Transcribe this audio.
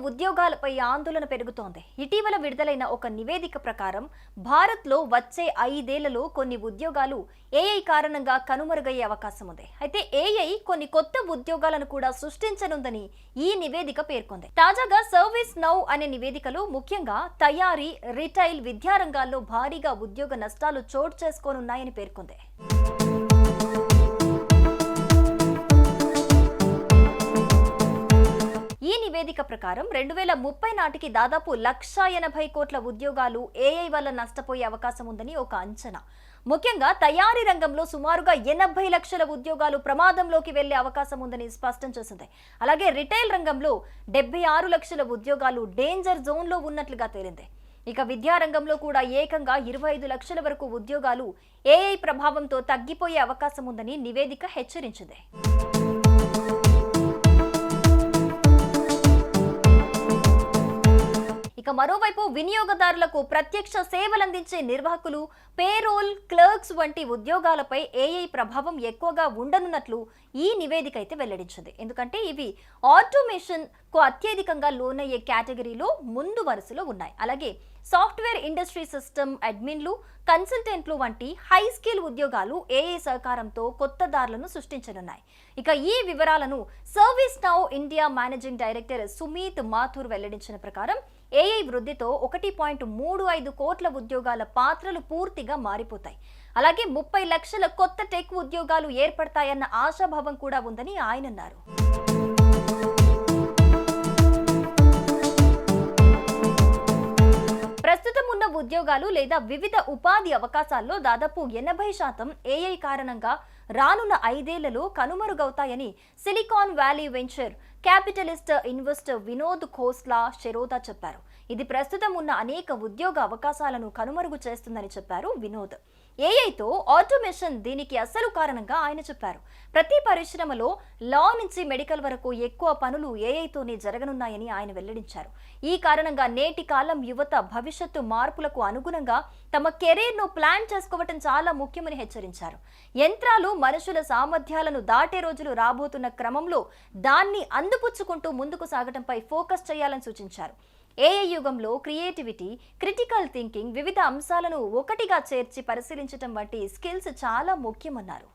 ఉద్యోగాలపై ఆందోళన పెరుగుతోంది. ఇటీవల విడుదలైన ఒక నివేదిక ప్రకారం భారత్లో వచ్చే 5 ఏళ్లలో కొన్ని ఉద్యోగాలు ఏఐ కారణంగా కనుమరుగయ్యే అవకాశం ఉంది. అయితే ఏఐ కొన్ని కొత్త ఉద్యోగాలను కూడా సృష్టించనుందని ఈ నివేదిక పేర్కొంది. తాజాగా సర్వీస్ నౌ అనే నివేదికలో ముఖ్యంగా తయారీ, రిటైల్, విద్యారంగాల్లో భారీగా ఉద్యోగ నష్టాలు చోటు చేసుకోనున్నాయని పేర్కొంది. ఈ నివేదిక ప్రకారం 2030 నాటికి దాదాపు 1,80 కోట్ల ఉద్యోగాలు ఏఐ వల్ల నష్టపోయే అవకాశం ఉందని ఒక అంచనా. ముఖ్యంగా తయారీ రంగంలో సుమారుగా 80 లక్షల ఉద్యోగాలు ప్రమాదంలోకి వెళ్లే అవకాశం ఉందని స్పష్టం చేసింది. అలాగే రిటైల్ రంగంలో 76 లక్షల ఉద్యోగాలు డేంజర్ జోన్లో ఉన్నట్లుగా తేలింది. ఇక విద్యారంగంలో కూడా ఏకంగా 25 లక్షల వరకు ఉద్యోగాలు ఏఐ ప్రభావంతో తగ్గిపోయే అవకాశం ఉందని నివేదిక హెచ్చరించింది. ఇక మరోవైపు వినియోగదారులకు ప్రత్యక్ష సేవలందించే నిర్వాహకులు, పేరోల్ క్లర్క్స్ వంటి ఉద్యోగాలపై ఏఐ ప్రభావం ఎక్కువగా ఉండనున్నట్లు ఈ నివేదిక అయితే వెల్లడించింది. ఎందుకంటే ఇవి ఆటోమేషన్ కు అత్యధికంగా లోనయ్యే కేటగిరీలో ముందు వరుసలో ఉన్నాయి. అలాగే సాఫ్ట్వేర్ ఇండస్ట్రీ సిస్టమ్ అడ్మిన్లు, కన్సల్టెంట్లు వంటి హై స్కిల్ ఉద్యోగాలు ఏఐ సహకారంతో కొత్త దారులను సృష్టించనున్నాయి. ఇక ఈ వివరాలను service now India managing director Sumeet Mathur వెల్లడించిన ప్రకారం ఏఐ వృద్ధితో 1.35 కోట్ల ఉద్యోగాల పాత్రలు పూర్తిగా మారిపోతాయి. అలాగే 30 లక్షల కొత్త టెక్ ఉద్యోగాలు ఏర్పడతాయన్న ఆశాభావం కూడా ఉందని ఆయన అన్నారు. ప్రస్తుతం ఉన్న ఉద్యోగాలు లేదా వివిధ ఉపాధి అవకాశాల్లో దాదాపు 80% ఏఐ కారణంగా రానున్న 5 ఏళ్లలో కనుమరుగవుతాయని Silicon Valley venture capitalist investor Vinod Khosla షెరోతా చెప్పారు. ఇది ప్రస్తుతం ఉన్న అనేక ఉద్యోగ అవకాశాలను కనుమరుగు చేస్తుందని చెప్పారు వినోద్. ఏఐతో ఆటోమేషన్ దీనికి అసలు కారణంగా ఆయన చెప్పారు. ప్రతి పరిశ్రమలో లా నుంచి మెడికల్ వరకు ఎక్కువ పనులు ఏఐతోనే జరగనున్నాయని ఆయన వెల్లడించారు. ఈ కారణంగా నేటి కాలం యువత భవిష్యత్తు మార్పులకు అనుగుణంగా తమ కెరీర్ను ప్లాన్ చేసుకోవటం చాలా ముఖ్యమని హెచ్చరించారు. యంత్రాలు మనుషుల సామర్థ్యాలను దాటే రోజులు రాబోతున్న క్రమంలో దాన్ని అందిపుచ్చుకుంటూ ముందుకు సాగటంపై ఫోకస్ చేయాలని సూచించారు. ఏఐ యుగంలో క్రియేటివిటీ, క్రిటికల్ థింకింగ్, వివిధ అంశాలను ఒకటిగా చేర్చి పరిశీలించడం వంటి స్కిల్స్ చాలా ముఖ్యమన్నారు.